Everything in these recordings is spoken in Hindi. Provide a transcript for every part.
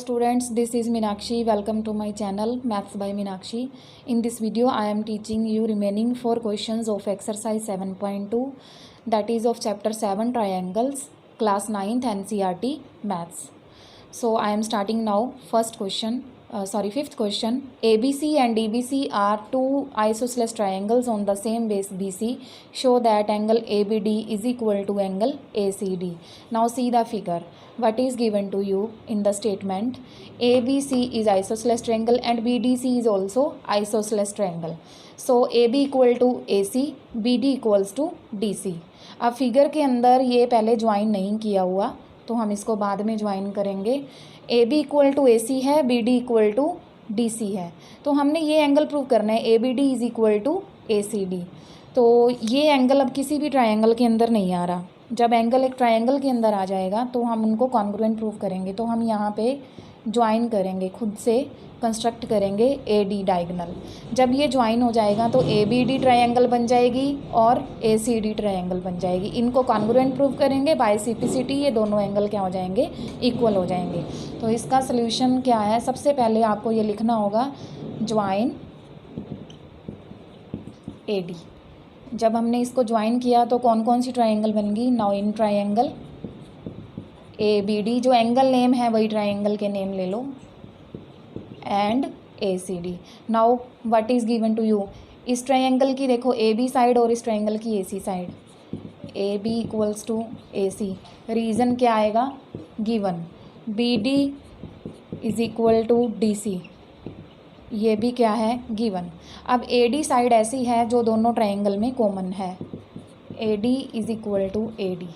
students, this is Meenakshi. Welcome to my channel Maths by Meenakshi. In this video I am teaching you remaining 4 questions of exercise 7.2, that is of chapter 7 triangles, class 9th NCERT maths. So I am starting now. Fifth question. ABC and DBC are two isosceles triangles on the same base BC. Show that angle ABD is equal to angle ACD. Now see the figure. What is given to you in the statement? ABC is isosceles triangle and BDC is also isosceles triangle. So AB equal to AC, BD equals to DC. अब फिगर के अंदर ये पहले ज्वाइन नहीं किया हुआ, तो हम इसको बाद में ज्वाइन करेंगे. A B equal to A C है, B D equal to D C है, तो हमने ये एंगल प्रूव करना है A B D is equal to A C D. तो ये एंगल अब किसी भी ट्रायंगल के अंदर नहीं आ रहा. जब एंगल एक ट्रायंगल के अंदर आ जाएगा तो हम उनको कॉन्ग्रुएंट प्रूव करेंगे. तो हम यहाँ पे ज्वाइन करेंगे, खुद से कंस्ट्रक्ट करेंगे ए डी डायगनल. जब ये ज्वाइन हो जाएगा तो ए बी डी ट्रायंगल बन जाएगी और ए सी डी ट्रायंगल बन जाएगी. इनको कॉन्ग्रुएंट प्रूव करेंगे बाय सिम्प्लिसिटी. ये दोनों एंगल क्या हो जाएंगे? इक्वल हो जाएंगे. तो इसका सल्यूशन क्या है? सबसे पहले आपको ये लिखना होगा ज्वाइन ए डी. जब हमने इसको ज्वाइन किया तो कौन कौन सी ट्रायंगल बन गई? Now in triangle A B D, जो एंगल नेम है वही ट्रायंगल के नेम ले लो, and A C D. Now what is given to you? इस ट्रायंगल की देखो ए बी साइड और इस ट्रायंगल की A C side. A B equals to A C. Reason क्या आएगा? Given. B D is equal to D C. ये भी क्या है? गिवन. अब ए डी साइड ऐसी है जो दोनों ट्रायंगल में कॉमन है. A D is equal to A D.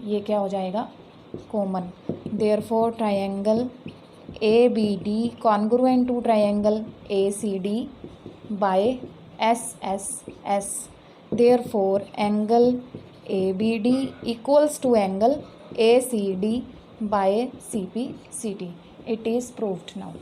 ये क्या हो जाएगा? Common. Therefore triangle A B D congruent to triangle A C D by S S S. Therefore angle A B D equals to angle A C D by C P C T. It is proved now.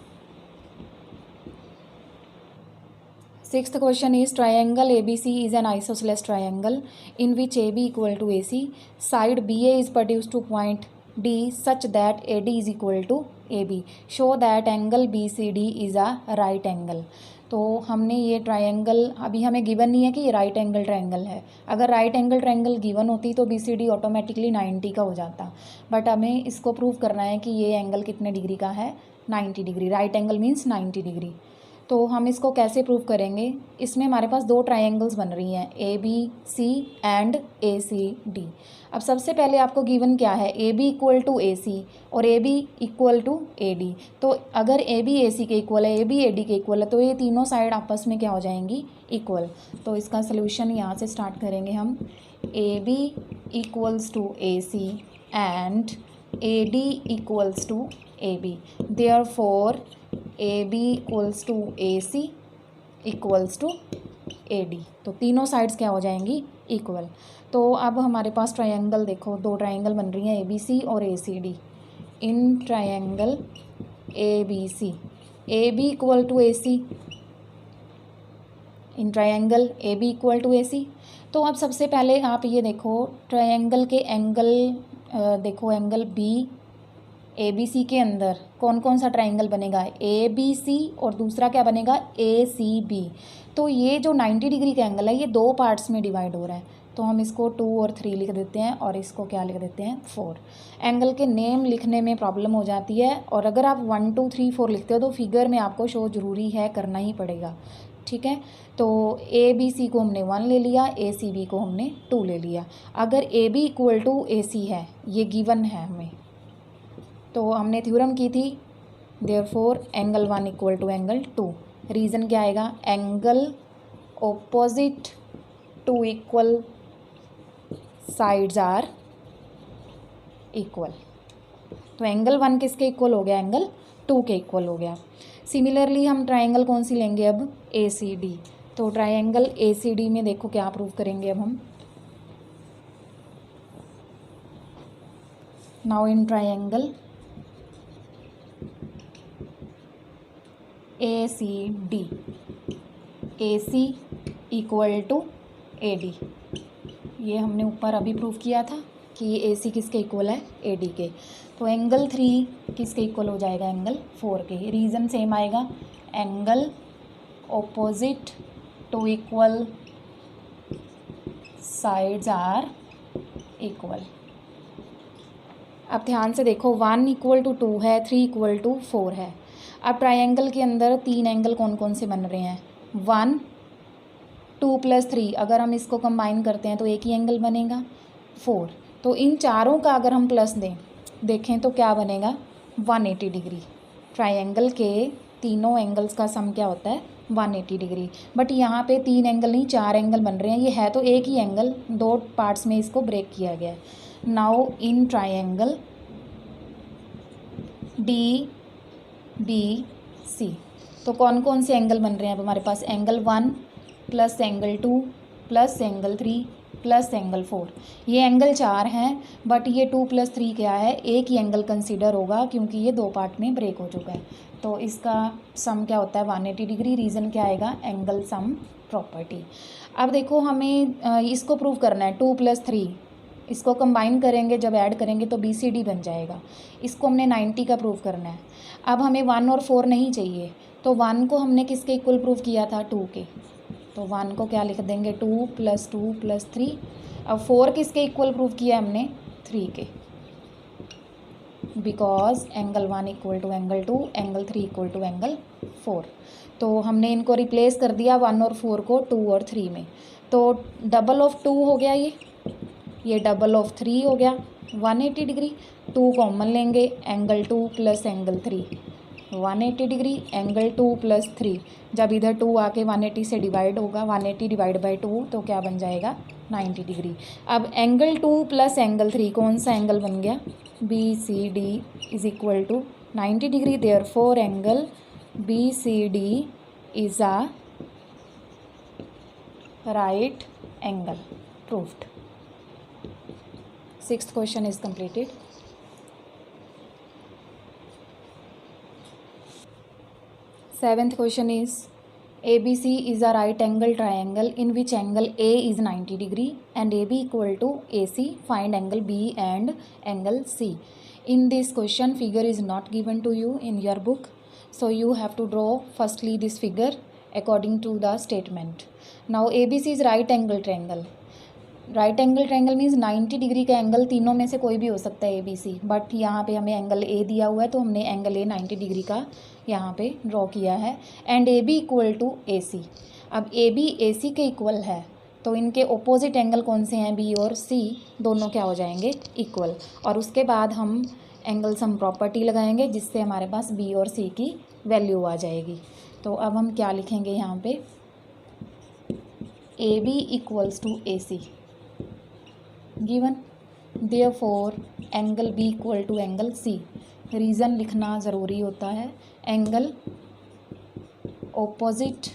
Sixth question is triangle ABC is an isosceles triangle in which AB equal to AC. Side BA is produced to point D such that AD is equal to AB. Show that angle BCD is a right angle. तो हमने ये ट्रायंगल, अभी हमें गिवन नहीं है कि ये राइट एंगल ट्रायंगल है. अगर राइट एंगल ट्रायंगल गिवन होती तो BCD ऑटोमेटिकली 90 का हो जाता. बट हमें इसको प्रूव करना है कि ये एंगल कितने डिग्री का है? 90 degree. Right angle means 90 degree. तो हम इसको कैसे प्रूव करेंगे? इसमें हमारे पास दो ट्रायंगल्स बन रही हैं, A B C and A C D. अब सबसे पहले आपको गिवन क्या है? A B equal to A C और A B equal to A D. तो अगर ए बी ए सी के इक्वल है, ए बी ए डी के इक्वल है, तो ये तीनों साइड आपस में क्या हो जाएंगी? इक्वल. तो इसका सलूशन यहाँ से स्टार्ट करेंगे हम. A B equals to A C and A D equals to A B. Therefore A B equals to A C equals to A D. तो तीनों साइड्स क्या हो जाएंगी? इक्वल. तो अब हमारे पास ट्रायंगल देखो, दो ट्रायंगल बन रही हैं ए बी सी और A C D. In triangle A B C, A B equal to A C. In triangle A B equal to A C. तो अब सबसे पहले आप ये देखो ट्रायंगल के एंगल, देखो angle B A B C के अंदर कौन कौन सा ट्रायंगल बनेगा? ए बी सी और दूसरा क्या बनेगा? ए सी बी. तो ये जो 90 डिग्री का एंगल है ये दो पार्ट्स में डिवाइड हो रहा है. तो हम इसको 2 और 3 लिख देते हैं और इसको क्या लिख देते हैं? 4. एंगल के नेम लिखने में प्रॉब्लम हो जाती है, और अगर आप 1 2 3 4 लिखते हो तो फिगर में आपको शो ज़रूरी है, करना ही पड़ेगा. ठीक है. तो ए बी सी को हमने 1 ले लिया, ए सी बी को हमने 2 ले लिया. अगर A B equal to A C है, ये गिवन है हमें, तो हमने थ्योरम की थी. Therefore angle 1 equal to angle 2. Reason क्या आएगा? Angle opposite to equal sides are equal. तो एंगल 1 किसके इक्वल हो गया? एंगल 2 के इक्वल हो गया. सिमिलरली हम ट्रायंगल कौन सी लेंगे अब? A C D. तो ट्रायंगल ए सी डी में देखो क्या प्रूव करेंगे अब हम. Now in triangle A C D, A C equal to A D. ये हमने ऊपर अभी प्रूव किया था कि ए सी किसके इक्वल है? ए डी के. तो एंगल 3 किसके इक्वल हो जाएगा, एंगल 4 के। रीज़न सेम आएगा, angle opposite to equal sides are equal. अब ध्यान से देखो, 1 = 2 है, 3 = 4 है। अब ट्रायंगल के अंदर 3 एंगल कौन कौन से बन रहे हैं, 1, 2 + 3, अगर हम इसको कंबाइन करते हैं तो एक ही एंगल बनेगा 4। तो इन चारों का अगर हम प्लस देखें तो क्या बनेगा, 180 डिग्री। ट्रायंगल के तीनों एंगल्स का सम क्या होता है, 180 डिग्री। बट यहाँ पे 3 एंगल नहीं 4 एंगल बन रहे हैं, ये है तो एक ही एंगल, 2 पार्ट्स में इसको ब्रेक किया गया है। नाउ इन ट्रायंगल DBC तो कौन कौन से एंगल बन रहे हैं अब हमारे पास, angle 1 plus angle 2 plus angle 3 plus angle 4। ये एंगल 4 हैं, बट ये 2 + 3 क्या है, एक ही एंगल कंसीडर होगा क्योंकि ये 2 पार्ट में ब्रेक हो चुका है। तो इसका सम क्या होता है, 180 डिग्री। रीज़न क्या आएगा, एंगल सम प्रॉपर्टी। अब देखो हमें इसको प्रूव करना है, 2 + 3, इसको कंबाइन करेंगे, जब ऐड करेंगे तो BCD बन जाएगा। इसको हमने 90 का प्रूव करना है। अब हमें 1 और 4 नहीं चाहिए, तो 1 को हमने किसके इक्वल प्रूव किया था, 2 के। तो 1 को क्या लिख देंगे, 2 + 2 + 3। अब 4 किसके इक्वल प्रूव किया हमने, 3 के, because angle 1 = angle 2, angle 3 = angle 4। तो हमने इनको रिप्लेस कर दिया 1 और 4 को 2 और 3 में। तो डबल ऑफ 2 हो गया, ये डबल ऑफ 3 हो गया 180 डिग्री। 2 कॉमन लेंगे, एंगल 2 + एंगल 3 180 डिग्री, एंगल 2 + 3, जब इधर 2 आके 180 से डिवाइड होगा, 180 / 2 तो क्या बन जाएगा, 90 डिग्री। अब एंगल 2 + एंगल 3 कौन सा एंगल बन गया, BCD = 90 degree. Therefore angle BCD is a right angle, proved. 6th question is completed. 7th question is, ABC is a right angle triangle in which angle A is 90 degree and AB = AC. Find angle B and angle C. In this question, figure is not given to you in your book, so you have to draw firstly this figure according to the statement. Now ABC is right angle triangle. Right angle triangle means 90 degree का एंगल, तीनों में से कोई भी हो सकता है ABC, बट यहाँ पे हमें एंगल A दिया हुआ है तो हमने एंगल A 90 डिग्री का यहाँ पे ड्रॉ किया है। And AB = AC। अब AB AC के इक्वल है, तो इनके ओपोजिट एंगल कौन से हैं, B और C, दोनों क्या हो जाएंगे, इक्वल। और उसके बाद हम एंगल सम प्रॉपर्टी लगाएंगे जिससे हमारे पास B और C की वैल्यू आ जाएगी। तो अब हम क्या लिखेंगे यहाँ पे, AB = AC given, therefore angle B = angle C। Reason लिखना ज़रूरी होता है, angle opposite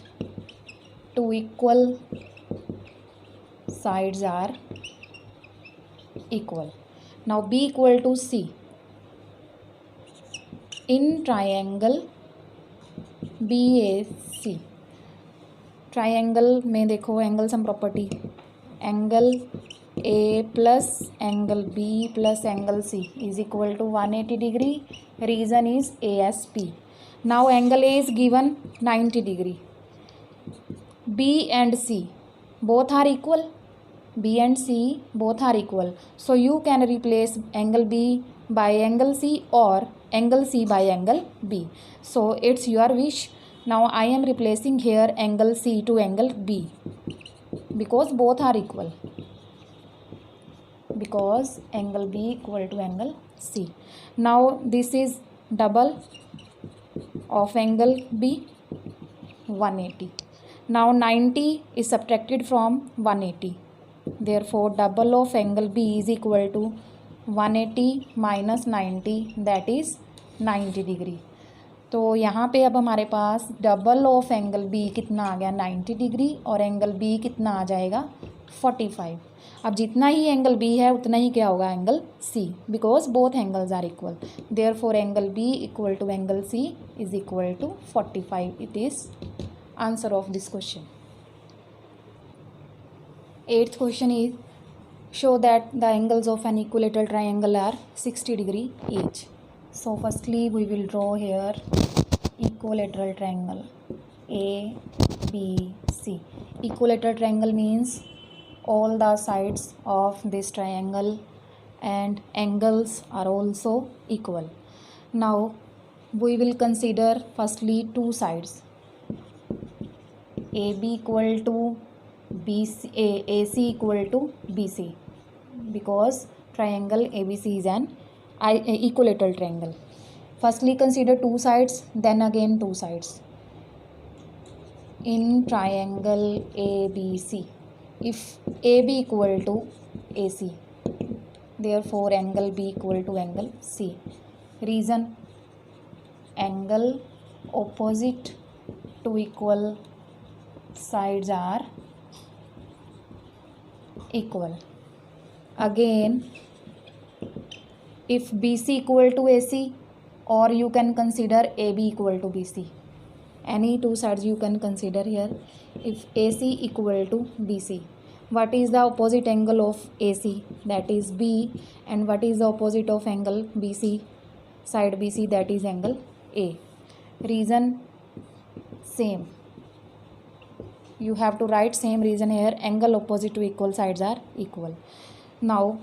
to equal sides are equal. Now B = C in triangle BAC। Triangle में देखो angle sum property, angle A plus angle B plus angle C is equal to 180 degree. Reason is ASP. Now angle A is given 90 degree. B and C both are equal. B and C both are equal. So you can replace angle B by angle C or angle C by angle B. So it's your wish. Now I am replacing here angle C to angle B because both are equal. Because angle B = angle C. Now this is double of angle B, 180. Now 90 is subtracted from 180. Therefore double of angle B is equal to 180 minus 90, that is 90 degree. तो यहाँ पे अब हमारे पास डबल ऑफ एंगल B कितना आ गया, 90 डिग्री, और एंगल B कितना आ जाएगा, 45। अब जितना ही एंगल B है उतना ही क्या होगा, angle C, because both angles are equal. Therefore angle B = angle C is equal to 45. It is answer of this question. 8th question is, show that the angles of an equilateral triangle are 60 degree each. So firstly we will draw here equilateral triangle ABC. Equilateral triangle means all the sides of this triangle and angles are also equal. Now we will consider firstly two sides, AB equal to BC, AC equal to BC, because triangle ABC is an equilateral triangle. Firstly consider two sides, then again two sides. In triangle ABC, if AB equal to AC, therefore angle B equal to angle C. Reason: angle opposite to equal sides are equal. Again, if BC equal to AC, or you can consider AB equal to BC, any two sides you can consider here. If AC equal to BC, what is the opposite angle of AC? That is B. And what is the opposite of angle BC, side BC? That is angle A. Reason same, you have to write same reason here. Angle opposite to equal sides are equal. Now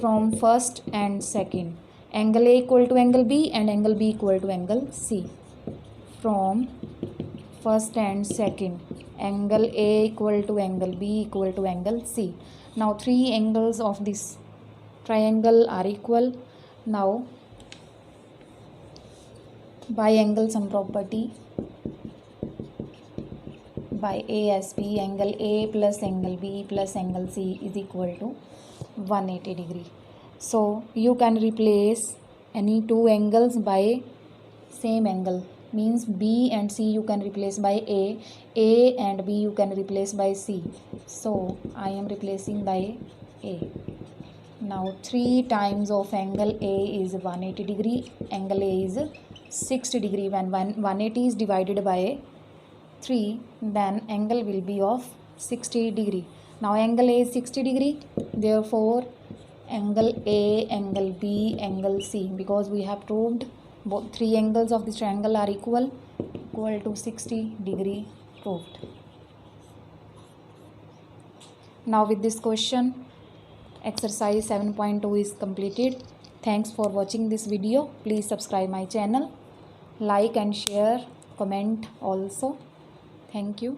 from first and second, angle A equal to angle B and angle B equal to angle C. From first and second, angle A equal to angle B equal to angle C. Now three angles of this triangle are equal. Now by angle sum property, by ASP, angle A plus angle B plus angle C is equal to 180 degree. So you can replace any two angles by same angle, means B and C you can replace by A and B you can replace by C. So I am replacing by A. Now 3 times of angle A is 180 degree, angle A is 60 degree. When 180 is divided by 3, then angle will be of 60 degree. Now angle A is 60 degree, therefore angle A, angle B, angle C, because we have proved both three angles of this triangle are equal to 60 degree proved. Now with this question, exercise 7.2 is completed. Thanks for watching this video. Please subscribe my channel, like and share, comment also. Thank you.